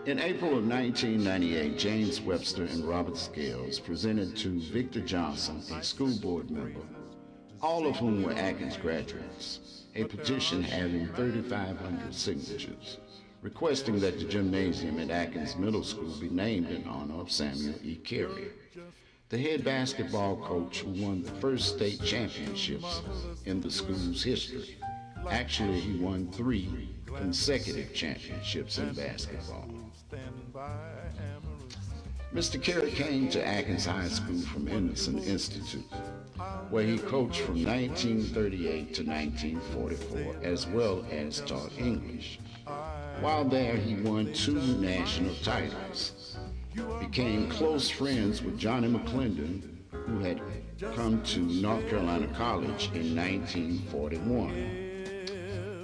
In April of 1998, James Webster and Robert Scales presented to Victor Johnson, a school board member, all of whom were Atkins graduates, a petition having 3,500 signatures, requesting that the gymnasium at Atkins Middle School be named in honor of Samuel E. Cary, the head basketball coach who won the first state championships in the school's history. Actually, he won 3 consecutive championships in basketball. Mr. Cary came to Atkins High School from Henderson Institute, where he coached from 1938 to 1944, as well as taught English. While there, he won 2 national titles, became close friends with Johnny McClendon, who had come to North Carolina College in 1941.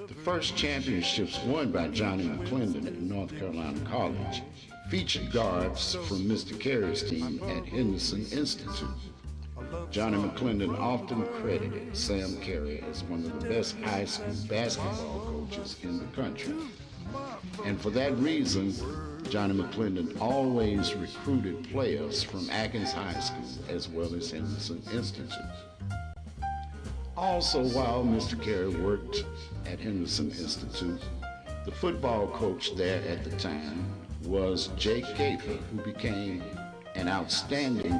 The first championships won by Johnny McClendon at North Carolina College featured guards from Mr. Cary's team at Henderson Institute. Johnny McClendon often credited Sam Cary as one of the best high school basketball coaches in the country. And for that reason, Johnny McClendon always recruited players from Atkins High School as well as Henderson Institute. Also, while Mr. Cary worked at Henderson Institute, the football coach there at the time was Jake Gaither, who became an outstanding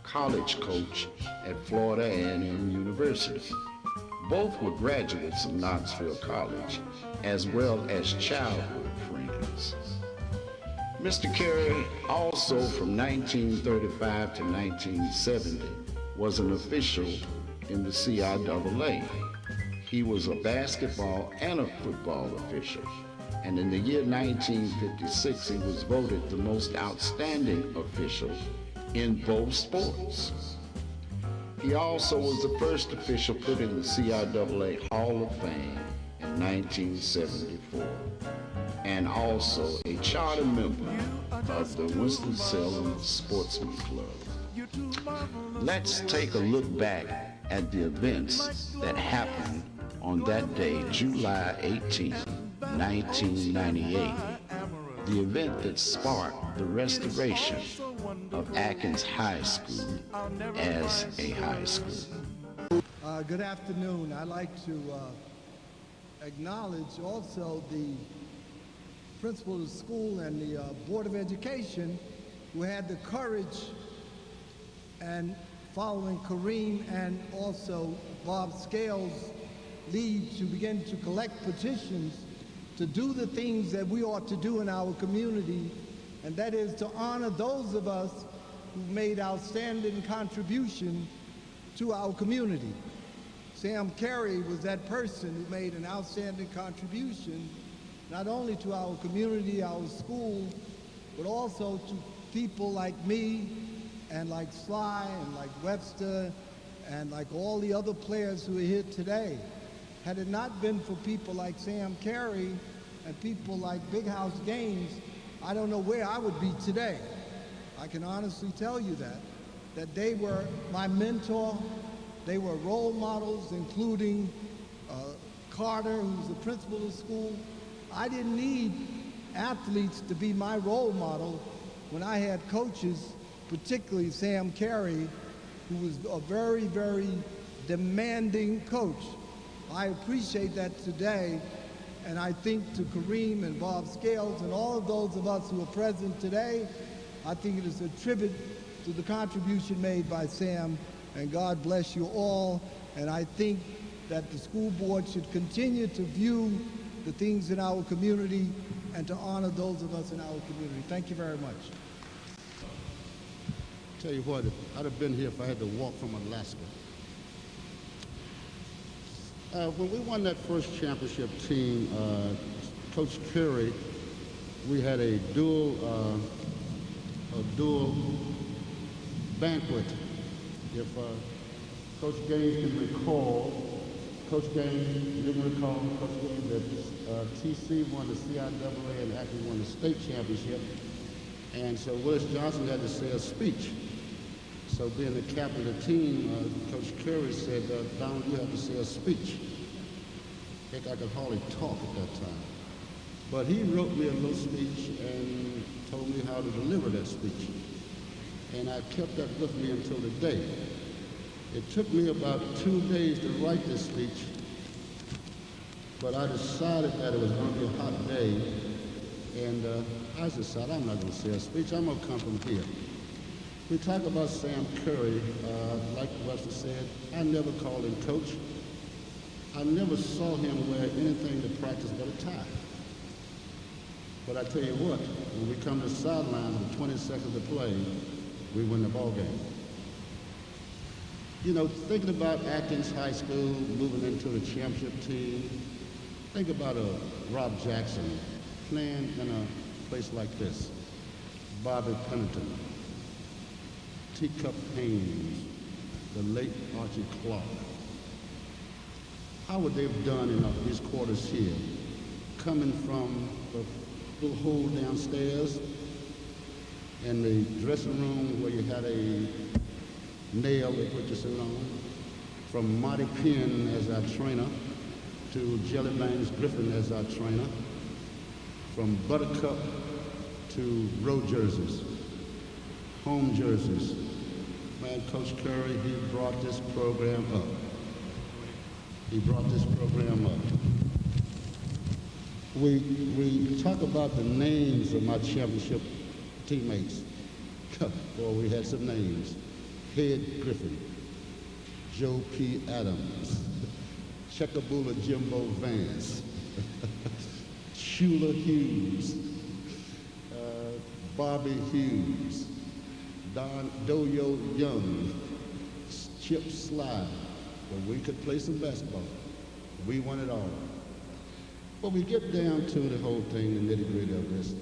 college coach at Florida A&M University. Both were graduates of Knoxville College, as well as childhood friends. Mr. Cary, also from 1935 to 1970, was an official in the CIAA. He was a basketball and a football official, and in the year 1956, he was voted the most outstanding official in both sports. He also was the first official put in the CIAA Hall of Fame in 1974, and also a charter member of the Winston-Salem Sportsman Club. Let's take a look back at the events that happened on that day, July 18, 1998, the event that sparked the restoration of Atkins High School as a high school. Good afternoon. I'd like to acknowledge also the principal of the school and the Board of Education who had the courage and following Kareem and also Bob Scales' lead to begin to collect petitions to do the things that we ought to do in our community, and that is to honor those of us who made outstanding contribution to our community. Sam Cary was that person who made an outstanding contribution not only to our community, our school, but also to people like me and like Sly and like Webster and like all the other players who are here today. Had it not been for people like Sam Cary and people like Big House Gaines, I don't know where I would be today. I can honestly tell you that they were my mentor. They were role models, including Carter, who's the principal of the school. I didn't need athletes to be my role model when I had coaches, particularly Sam Cary, who was a very, very demanding coach. I appreciate that today, and I think to Kareem and Bob Scales and all of those of us who are present today, I think it is a tribute to the contribution made by Sam, and God bless you all. And I think that the school board should continue to view the things in our community and to honor those of us in our community. Thank you very much. Tell you what, I'd have been here if I had to walk from Alaska. When we won that first championship team, Coach Cary, we had a dual banquet. If Coach Gaines can recall, Coach Gaines didn't recall, Coach Gaines, that TC won the CIAA and actually won the state championship. And so Willis Johnson had to say a speech. So being the captain of the team, Coach Cary said, Don, you have to say a speech. Heck, I could hardly talk at that time. But he wrote me a little speech and told me how to deliver that speech. And I kept that with me until today. It took me about 2 days to write this speech, but I decided that it was going to be a hot day, and I decided I'm not going to say a speech, I'm going to come from here. We talk about Sam Cary, like Buster said, I never called him coach. I never saw him wear anything to practice but a tie. But I tell you what, when we come to the sideline with 20 seconds to play, we win the ball game. You know, thinking about Atkins High School, moving into the championship team, think about Rob Jackson playing in a place like this, Bobby Pennington, Teacup Haynes, the late Archie Clark. How would they have done in these quarters here, coming from the little hole downstairs in the dressing room where you had a nail they put your suit on, from Marty Penn as our trainer to Jelly Bangs Griffin as our trainer, from Buttercup to road jerseys, home jerseys. Man, Coach Cary, he brought this program up. He brought this program up. We talk about the names of my championship teammates. Boy, we had some names. Head Griffin, Joe P. Adams, Checkaboola Jimbo Vance, Shula Hughes, Bobby Hughes, Don Doyo Young, Chip Sly. But we could play some basketball. We won it all. But we get down to the whole thing, the nitty-gritty of this.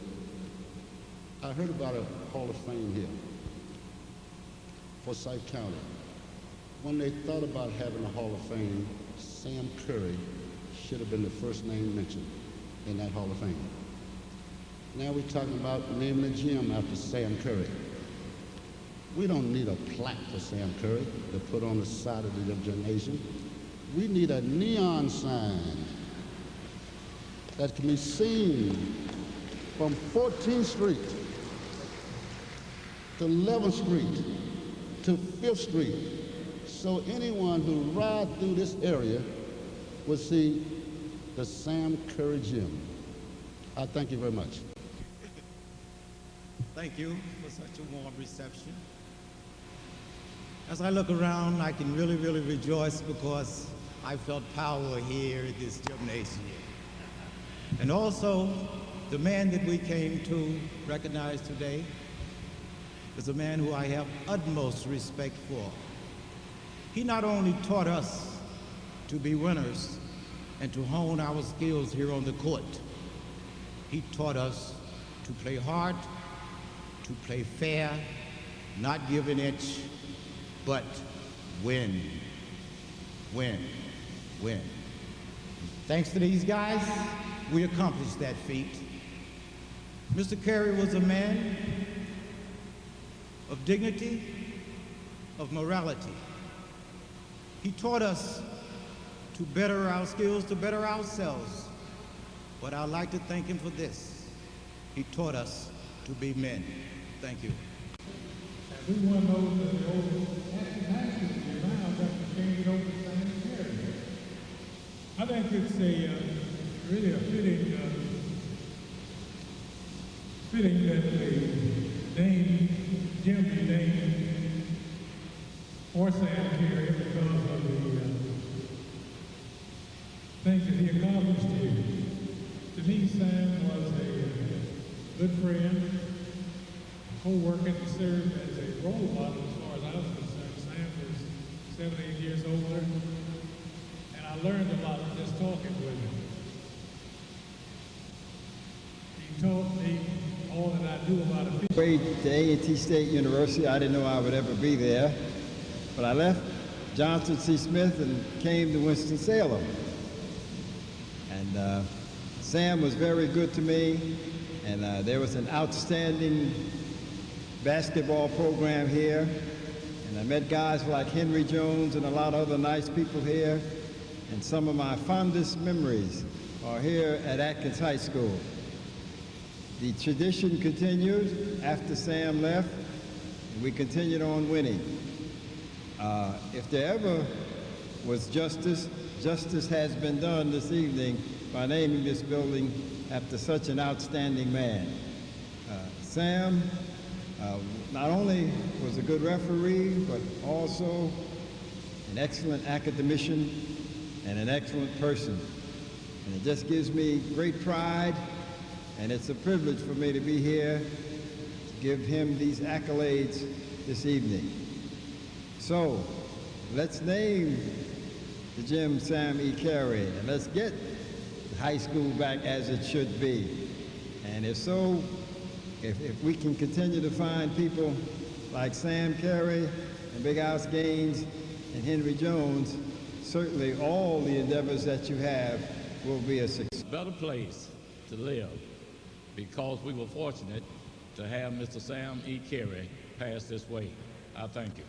I heard about a Hall of Fame here. Forsyth County. When they thought about having a Hall of Fame, Sam Cary should have been the first name mentioned in that Hall of Fame. Now we're talking about naming a gym after Sam Cary. We don't need a plaque for Sam Cary to put on the side of the gymnasium. We need a neon sign that can be seen from 14th Street to 11th Street to 5th Street, so anyone who rides through this area will see the Sam Cary Gym. I thank you very much. Thank you for such a warm reception. As I look around, I can really rejoice because I felt power here at this gymnasium. And also, the man that we came to recognize today is a man who I have utmost respect for. He not only taught us to be winners and to hone our skills here on the court, he taught us to play hard, to play fair, not give an inch, but win, win, win. Thanks to these guys, we accomplished that feat. Mr. Cary was a man of dignity, of morality. He taught us to better our skills, to better ourselves. But I'd like to thank him for this. He taught us to be men. Thank you. We won those in the old nationals, and now I've got to change it over to Sam Cary. I think it's really a fitting that the name Jim be named for Sam Cary because of the things that he accomplished here. To me, Sam was a good friend, a co-worker that served as a role model as far as I was concerned. Sam was 78 years older, and I learned a lot just talking with him. He taught me all that I knew about it. To A&T State University, I didn't know I would ever be there, but I left Johnson C. Smith and came to Winston-Salem. And Sam was very good to me, and there was an outstanding basketball program here, and I met guys like Henry Jones and a lot of other nice people here, and some of my fondest memories are here at Atkins High School. The tradition continues after Sam left, and we continued on winning. If there ever was justice, justice has been done this evening by naming this building after such an outstanding man. Sam not only was a good referee, but also an excellent academician and an excellent person. And it just gives me great pride, and it's a privilege for me to be here to give him these accolades this evening. So, let's name the gym Sam E. Cary, and let's get high school back as it should be. And if so, if we can continue to find people like Sam Cary and Big House Gaines and Henry Jones, certainly all the endeavors that you have will be a success. Better place to live because we were fortunate to have Mr. Sam E. Cary pass this way. I thank you.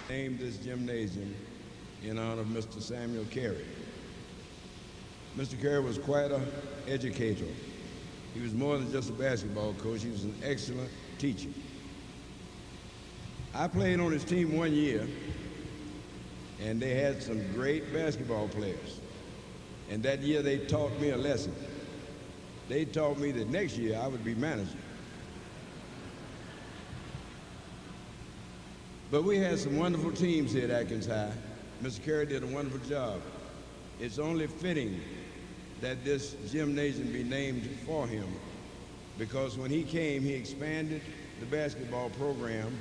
Named this gymnasium in honor of Mr. Samuel Cary. Mr. Cary was quite an educator. He was more than just a basketball coach, he was an excellent teacher. I played on his team 1 year, and they had some great basketball players. And that year they taught me a lesson. They taught me that next year I would be manager. But we had some wonderful teams here at Atkins High. Mr. Cary did a wonderful job. It's only fitting that this gymnasium be named for him, because when he came, he expanded the basketball program.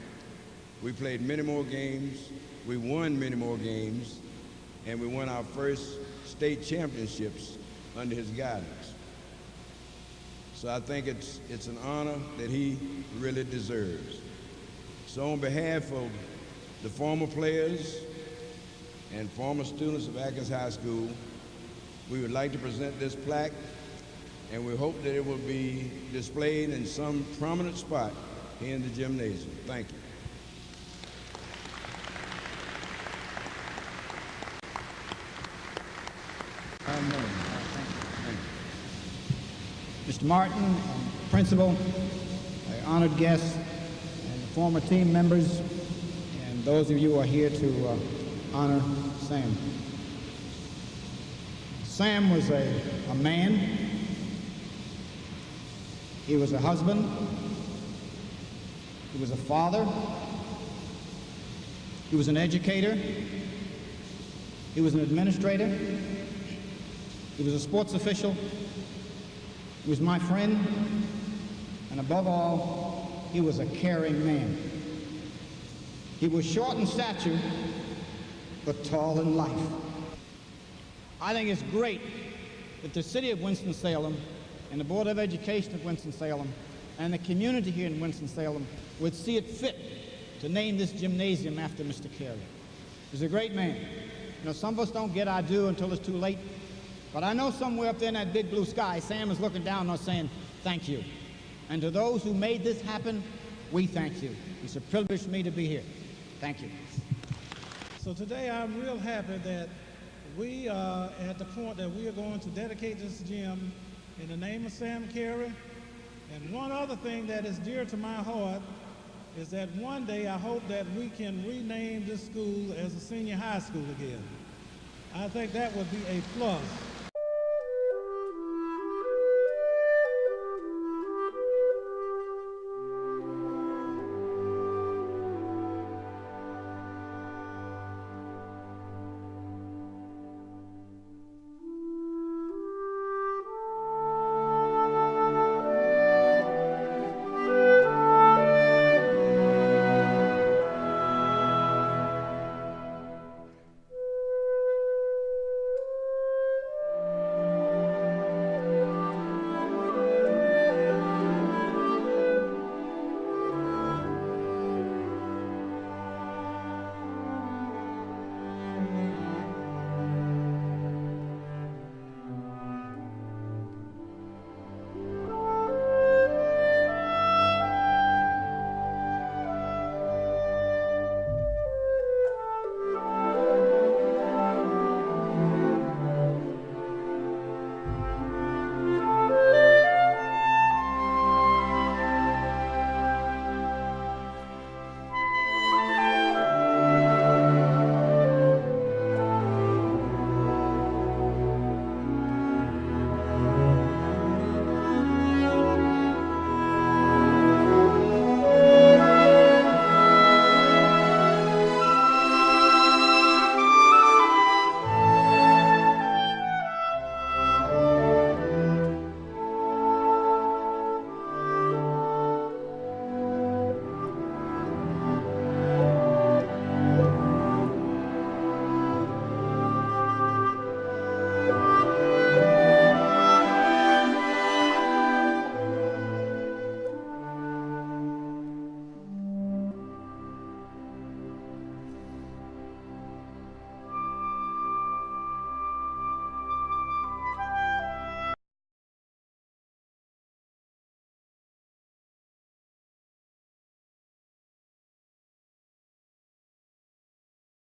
We played many more games, we won many more games, and we won our first state championships under his guidance. So I think it's an honor that he really deserves. So on behalf of the former players and former students of Atkins High School, we would like to present this plaque, and we hope that it will be displayed in some prominent spot here in the gymnasium. Thank you. Mr. Martin, Principal, honored guests, and the former team members, and those of you who are here to honor Sam. Sam was a man. He was a husband. He was a father. He was an educator. He was an administrator. He was a sports official. He was my friend. And above all, he was a caring man. He was short in stature, but tall in life. I think it's great that the city of Winston-Salem and the Board of Education of Winston-Salem and the community here in Winston-Salem would see it fit to name this gymnasium after Mr. Cary. He's a great man. You know, some of us don't get our due until it's too late, but I know somewhere up there in that big blue sky, Sam is looking down on us saying, thank you. And to those who made this happen, we thank you. It's a privilege for me to be here. Thank you. So today I'm real happy that we are at the point that we are going to dedicate this gym in the name of Sam Cary. And one other thing that is dear to my heart is that one day I hope that we can rename this school as a senior high school again. I think that would be a plus